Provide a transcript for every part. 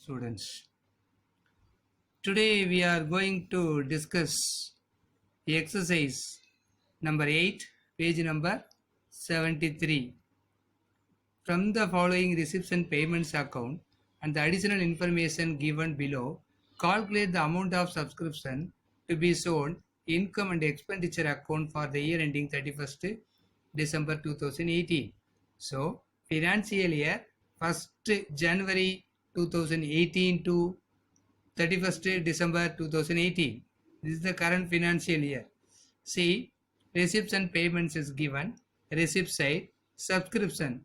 students. Today we are going to discuss the exercise number 8, page number 73. From the following receipts and payments account and the additional information given below, calculate the amount of subscription to be shown income and expenditure account for the year ending 31st December 2018. So, financial year 1st January 2018 to 31st December 2018. This is the current financial year. See, receipts and payments is given. Receipt side, subscription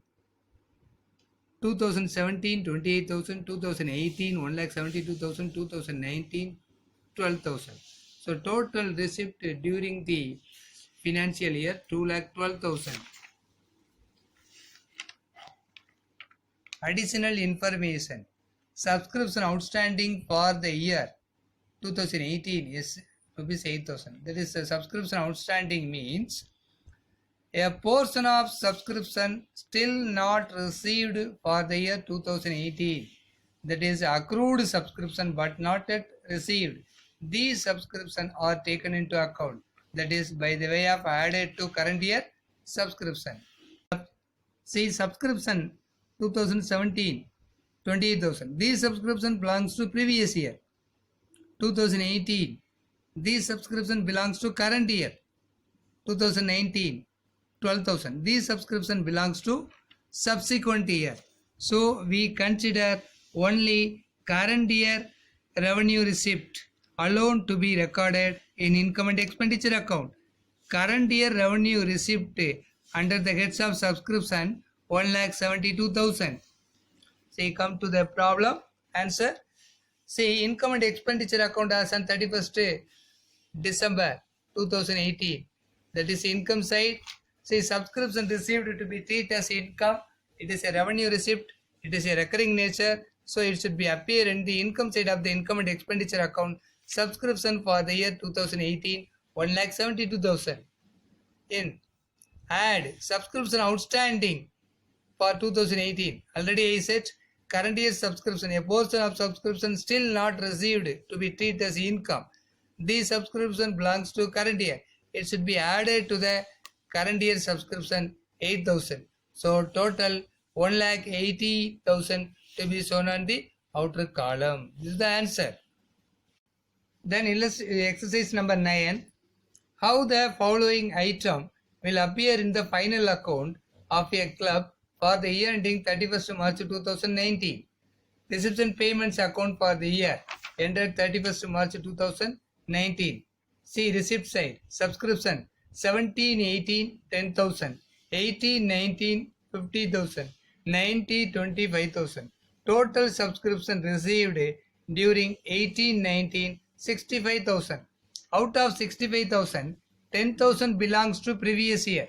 2017 28,000, 2018 1,72,000, 2019 12,000. So total receipt during the financial year 2,12,000. Additional information. Subscription outstanding for the year 2018 is rupees 8,000. That is, the subscription outstanding means a portion of subscription still not received for the year 2018. That is accrued subscription but not yet received. These subscriptions are taken into account. That is by the way of added to current year subscription. See, subscription 2017 28,000. This subscription belongs to previous year 2018. This subscription belongs to current year 2019 12,000. This subscription belongs to subsequent year. So we consider only current year revenue receipt alone to be recorded in income and expenditure account. Current year revenue receipt under the heads of subscription 1,72,000. See, come to the problem answer. See, income and expenditure account as on 31st December 2018. That is income side. See, subscription received to be treated as income. It is a revenue receipt. It is a recurring nature. So it should be appear in the income side of the income and expenditure account. Subscription for the year 2018 1,72,000. In add subscription outstanding for 2018. Already I said current year subscription, a portion of subscription still not received to be treated as income. This subscription belongs to current year. It should be added to the current year subscription 8,000. So total 1,80,000 to be shown on the outer column. This is the answer. Then exercise number 9. How the following item will appear in the final account of a club for the year ending 31st March 2019. Receipts and payments account for the year ended 31st March 2019. See, receipt side. Subscription 17-18 10,000, 18-19 50,000, 90-25,000. Total subscription received during 18-19 65,000. Out of 65,000, 10,000 belongs to previous year.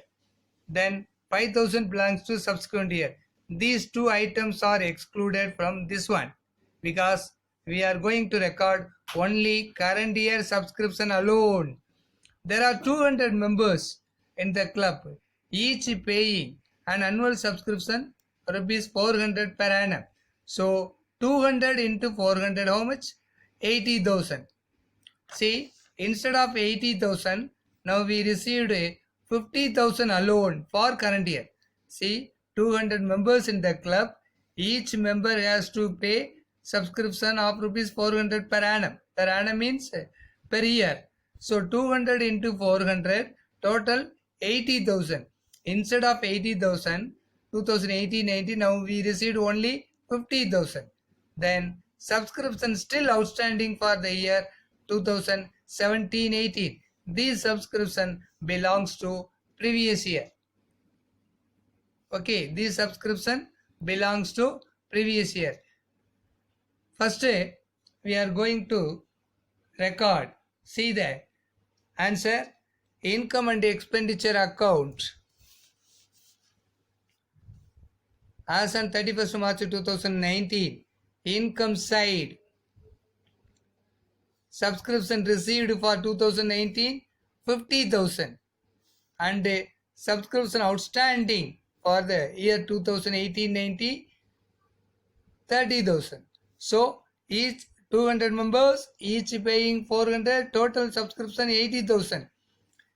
Then 5,000 belongs to subsequent year. These two items are excluded from this one because we are going to record only current year subscription alone. There are 200 members in the club, each paying an annual subscription rupees 400 per annum. So 200 into 400, how much? 80,000. See, instead of 80,000, now we received 50,000 alone for current year. See, 200 members in the club, each member has to pay subscription of rupees 400 per annum. Per annum means per year. So 200 into 400, total 80,000. Instead of 80,000, 2018-19, now we received only 50,000. Then subscription still outstanding for the year 2017-18. This subscription belongs to previous year. Okay, this subscription belongs to previous year. First, we are going to record. See the answer. Income and expenditure account as on 31st March 2019. Income side. Subscription received for 2019 50,000 and subscription outstanding for the year 2018-19 30,000. So each 200 members, each paying 400, total subscription 80,000.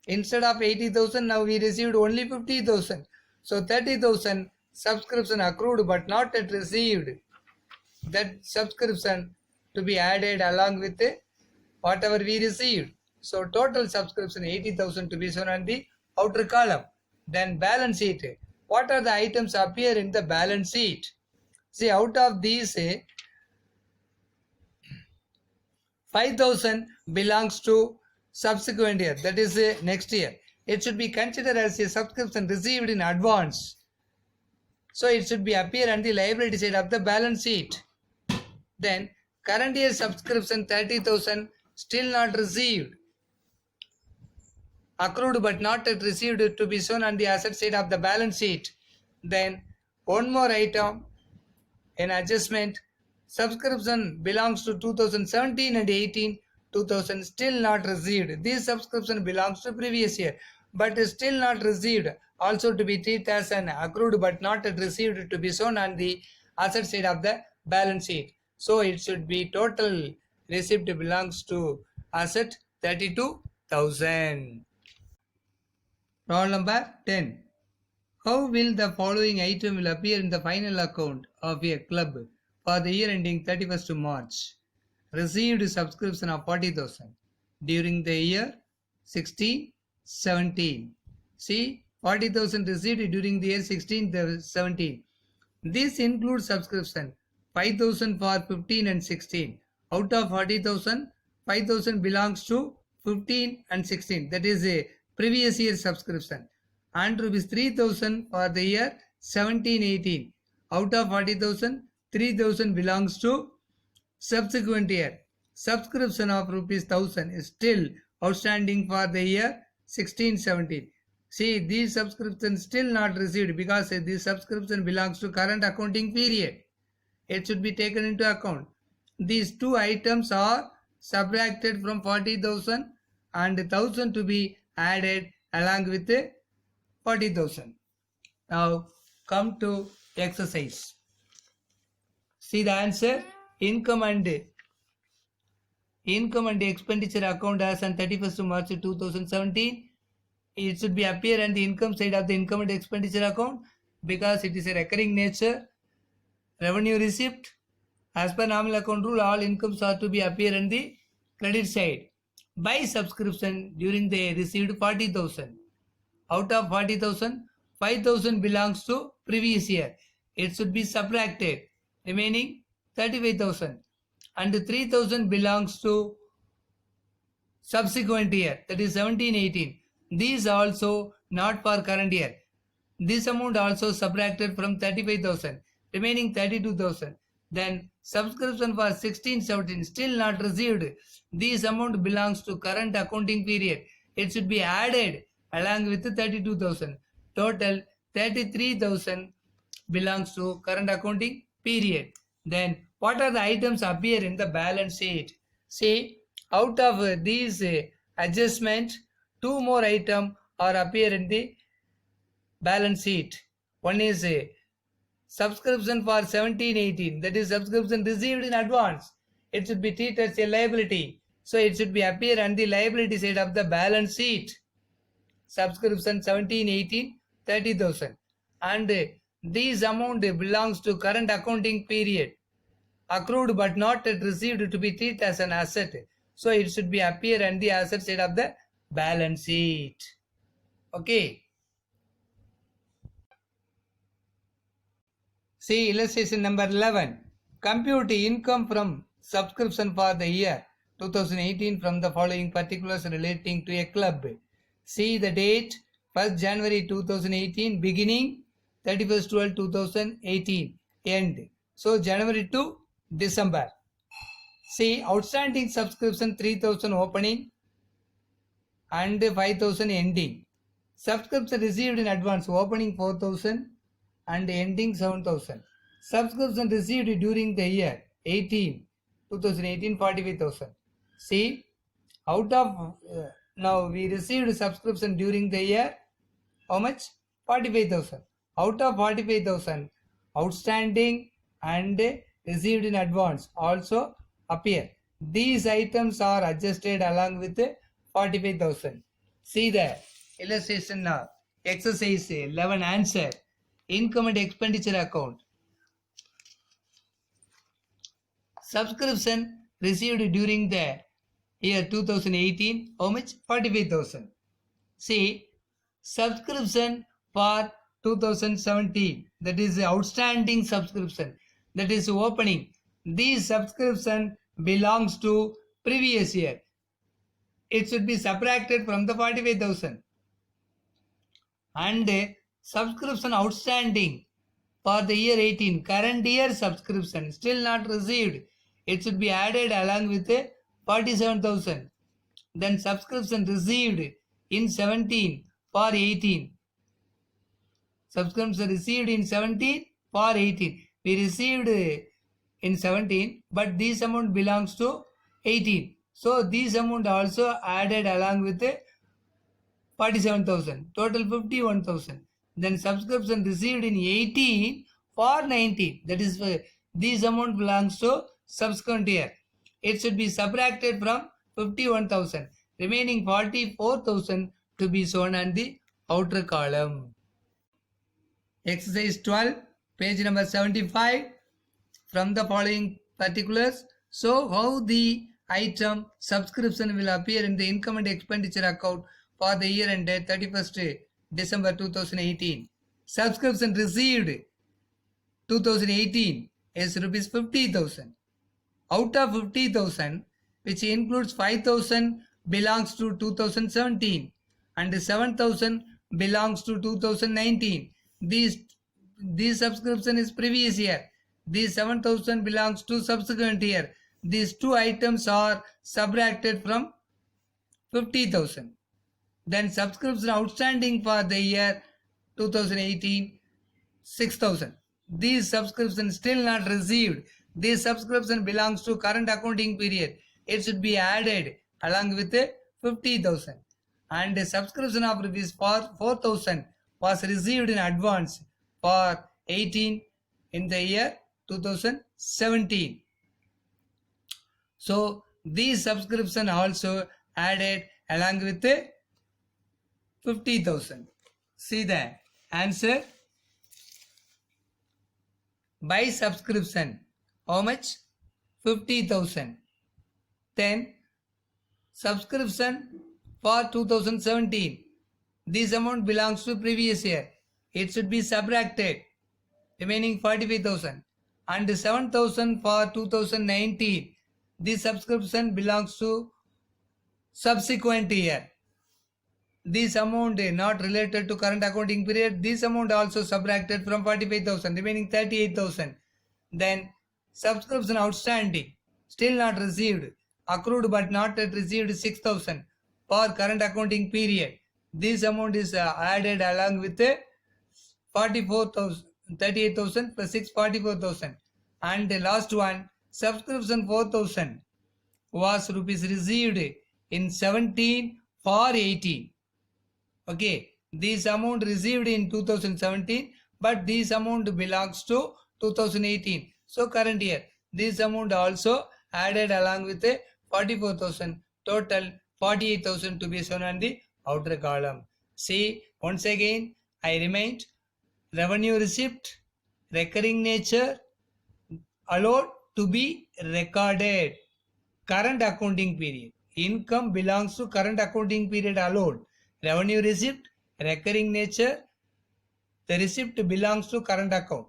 Instead of 80,000, now we received only 50,000. So 30,000 subscription accrued but not yet received. That subscription to be added along with whatever we received. So total subscription 80,000 to be shown on the outer column. Then balance sheet. What are the items appear in the balance sheet? See, out of these 5,000 belongs to subsequent year, that is next year. It should be considered as a subscription received in advance. So it should be appear on the liability side of the balance sheet. Then current year subscription 30,000 still not received. Accrued but not yet received to be shown on the asset side of the balance sheet. Then one more item, an adjustment. Subscription belongs to 2017 and 18, 2000 still not received. This subscription belongs to previous year but is still not received, also to be treated as an accrued but not yet received to be shown on the asset side of the balance sheet. So it should be total receipt belongs to asset 32,000. Problem number 10. How will the following item will appear in the final account of a club for the year ending 31st March? Received subscription of 40,000 during the year 16-17. See, 40,000 received during the year 16-17. This includes subscription 5,000 for 15 and 16. Out of 40,000, 5,000 belongs to 15 and 16. That is a previous year subscription. And rupees 3,000 for the year 17-18. Out of 40,000, 3,000 belongs to subsequent year. Subscription of rupees 1,000 is still outstanding for the year 16-17. See, these subscriptions still not received because this subscription belongs to current accounting period. It should be taken into account. These two items are subtracted from 40,000 and 1,000 to be added along with 40,000. Now come to exercise. See the answer. Income and expenditure account as on 31st March 2017. It should be appear on the income side of the income and expenditure account because it is a recurring nature. Revenue receipt. As per nominal account rule, all incomes are to be appear on the credit side. By subscription during the received 40,000. Out of 40,000, 5,000 belongs to previous year. It should be subtracted. Remaining 35,000. And 3,000 belongs to subsequent year. That is 17-18. These also not for current year. This amount also subtracted from 35,000. Remaining 32,000. Then subscription for 16-17 still not received. This amount belongs to current accounting period. It should be added along with 32,000. Total 33,000 belongs to current accounting period. Then what are the items appear in the balance sheet? See, out of these adjustments, two more items are appear in the balance sheet. One is subscription for 17-18, that is subscription received in advance. It should be treated as a liability. So it should be appear on the liability side of the balance sheet. Subscription 17-18, 30,000. And this amount belongs to current accounting period. Accrued but not yet received to be treated as an asset. So it should be appear on the asset side of the balance sheet. Okay. See illustration number 11. Compute income from subscription for the year 2018 from the following particulars relating to a club. See the date 1st January 2018 beginning, 31st 12/2018 end. So January to December. See outstanding subscription 3,000 opening and 5,000 ending. Subscription received in advance opening 4,000 and ending 7,000. Subscription received during the year 2018 45,000. See, out of now we received subscription during the year how much? 45,000. Out of 45,000 outstanding and received in advance also appear. These items are adjusted along with 45,000. See the illustration now. Exercise 11 answer. Income and expenditure account. Subscription received during the year 2018, how much? 45,000. See, subscription for 2017, that is outstanding subscription, that is opening. This subscription belongs to previous year. It should be subtracted from the 45,000. And subscription outstanding for the year 18, current year subscription still not received. It should be added along with 47,000. Then subscription received in 17 for 18. Subscription received in 17 for 18. We received in 17, but this amount belongs to 18. So this amount also added along with 47,000. Total 51,000. Then subscription received in 18 for 19. That is, this amount belongs to subsequent year. It should be subtracted from 51,000. Remaining 44,000 to be shown on the outer column. Exercise 12, page number 75. From the following particulars, show how the item subscription will appear in the income and expenditure account for the year ended 31st December 2018. Subscription received 2018 is rupees 50,000. Out of 50,000, which includes 5,000 belongs to 2017 and 7,000 belongs to 2019. This subscription is previous year. This 7,000 belongs to subsequent year. These two items are subtracted from 50,000. Then subscription outstanding for the year 2018, 6,000. This subscription still not received. This subscription belongs to current accounting period. It should be added along with 50,000. And the subscription of rupees for 4,000 was received in advance for 18 in the year 2017. So these subscription also added along with 50,000. See the answer. By subscription, how much? 50,000. Then subscription for 2017. This amount belongs to previous year. It should be subtracted. Remaining 45,000. And 7,000 for 2019. This subscription belongs to subsequent year. This amount is not related to current accounting period. This amount also subtracted from 45,000, remaining 38,000. Then subscription outstanding, still not received, accrued but not yet received 6,000 for current accounting period. This amount is added along with 38,000 plus 6, 44,000. And the last one, subscription 4,000 was rupees received in 17 for 18. Okay, this amount received in 2017, but this amount belongs to 2018. So current year, this amount also added along with 44,000. Total 48,000 to be shown on the outer column. See, once again, I remind, revenue receipt, recurring nature, allowed to be recorded. Current accounting period. Income belongs to current accounting period allowed. Revenue receipt, recurring nature, the receipt belongs to current account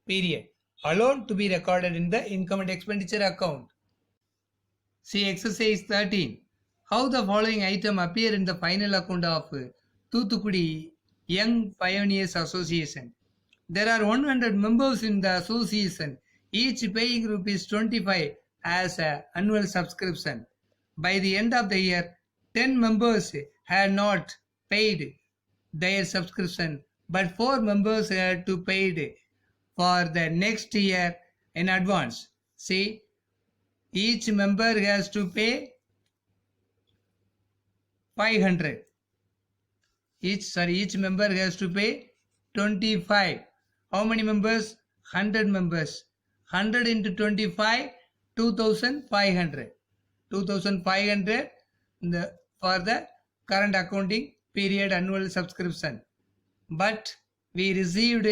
period. Allowed to be recorded in the income and expenditure account. See exercise 13. How the following item appear in the final account of Thuthukudi Young Pioneers Association. There are 100 members in the association, each paying rupees 25 as an annual subscription. By the end of the year, 10 members had not paid their subscription, but 4 members had to pay for the next year in advance. See, each member has to pay 500. Each member has to pay 25. How many members? 100 members. 100 into 25, 2500. 2500 for the current accounting period annual subscription. But we received,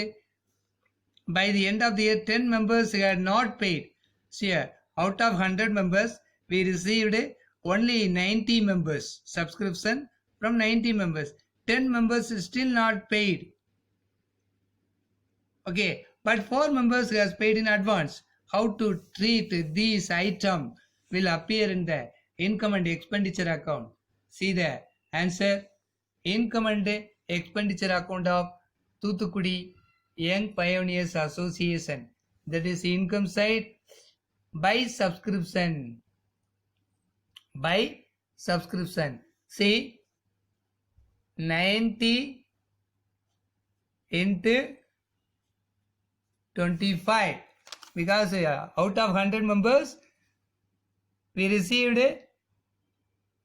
by the end of the year, 10 members had not paid. So here, out of 100 members, we received only 90 members subscription from 90 members. 10 members is still not paid. Okay, but 4 members has paid in advance. How to treat these item will appear in the income and expenditure account. See the answer. Income and expenditure account of Thuthukudi Young Pioneers Association. That is income side by subscription. By subscription. See 90 into 25, because out of 100 members we received a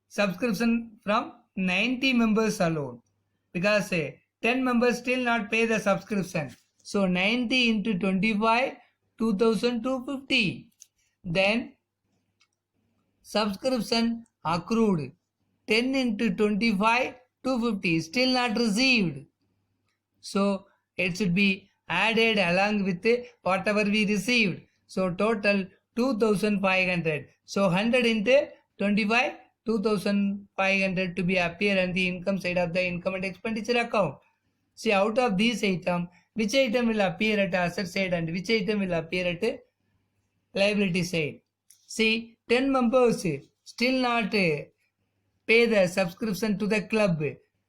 subscription from 90 members alone, because 10 members still not pay the subscription. So 90 into 25, 2250. Then subscription accrued 10 into 25, 250, still not received. So it should be added along with whatever we received. So total 2500. So 100 into 25, 2500 to be appear on the income side of the income and expenditure account. See, out of these item, which item will appear at asset side and which item will appear at liability side. See, 10 members still not pay the subscription to the club.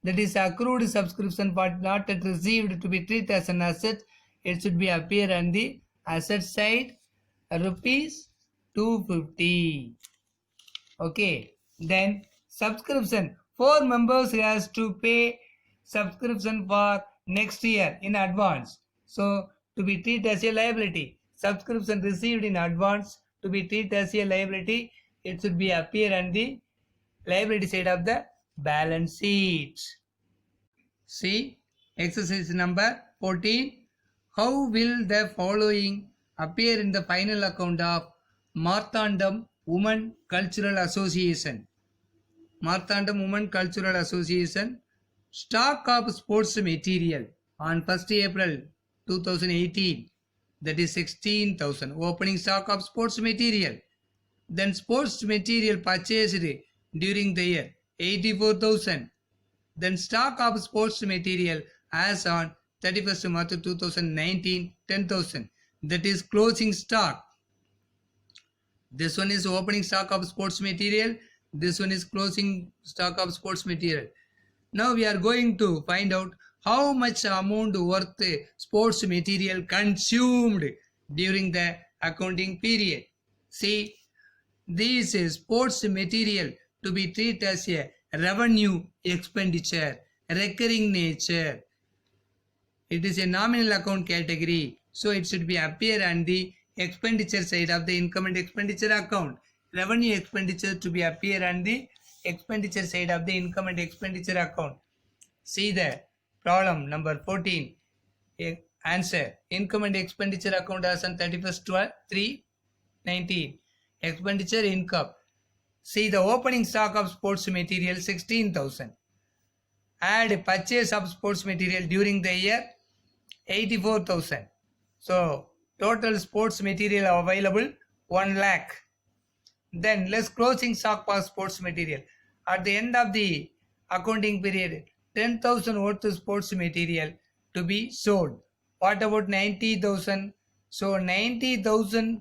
That is accrued subscription but not yet received to be treated as an asset. It should be appear on the asset side, rupees 250. Okay, then subscription. 4 members has to pay subscription for next year in advance. So to be treated as a liability. Subscription received in advance to be treated as a liability. It should be appear on the liability side of the balance sheet. See exercise number 14. How will the following appear in the final account of Marthandam Women Cultural Association? Marthandam Women Cultural Association. Stock of sports material on 1st April 2018, that is 16,000. Opening stock of sports material. Then sports material purchased during the year, 84,000. Then stock of sports material as on 31st March 2019, 10,000. That is closing stock. This one is opening stock of sports material. This one is closing stock of sports material. Now we are going to find out how much amount worth sports material consumed during the accounting period. See, this is sports material to be treated as a revenue expenditure, recurring nature. It is a nominal account category, so it should be appear on the expenditure side of the income and expenditure account. Revenue expenditure to be appear on the expenditure side of the income and expenditure account. See the problem number 14. Answer. Income and expenditure account as on 31st 3/19. Expenditure income. See the opening stock of sports material 16,000. Add purchase of sports material during the year 84,000. So total sports material available 1 lakh. Then less closing stock for sports material. At the end of the accounting period, 10,000 worth of sports material to be sold. What about 90,000? So 90,000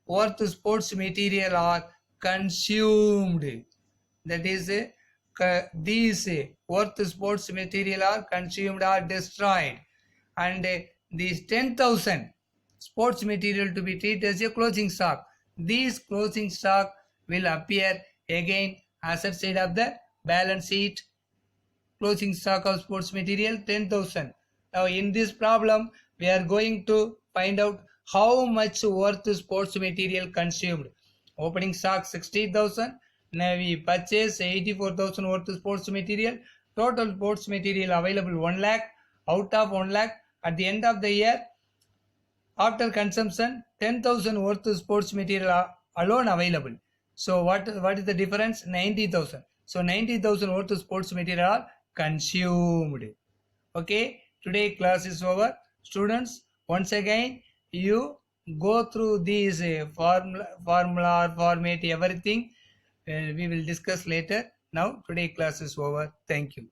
worth of sports material are consumed. That is, these worth of sports material are consumed or destroyed. And these 10,000 sports material to be treated as a closing stock. These closing stock will appear again asset side of the balance sheet. Closing stock of sports material 10,000. Now in this problem we are going to find out how much worth sports material consumed. Opening stock 60,000. Now we purchase 84,000 worth sports material. Total sports material available 1 lakh. Out of 1 lakh, at the end of the year After consumption, 10,000 worth of sports material alone available. So what is the difference? 90,000. So 90,000 worth of sports material are consumed. Okay, today class is over. Students, once again you go through these formula, format, everything. We will discuss later. Now today class is over. Thank you.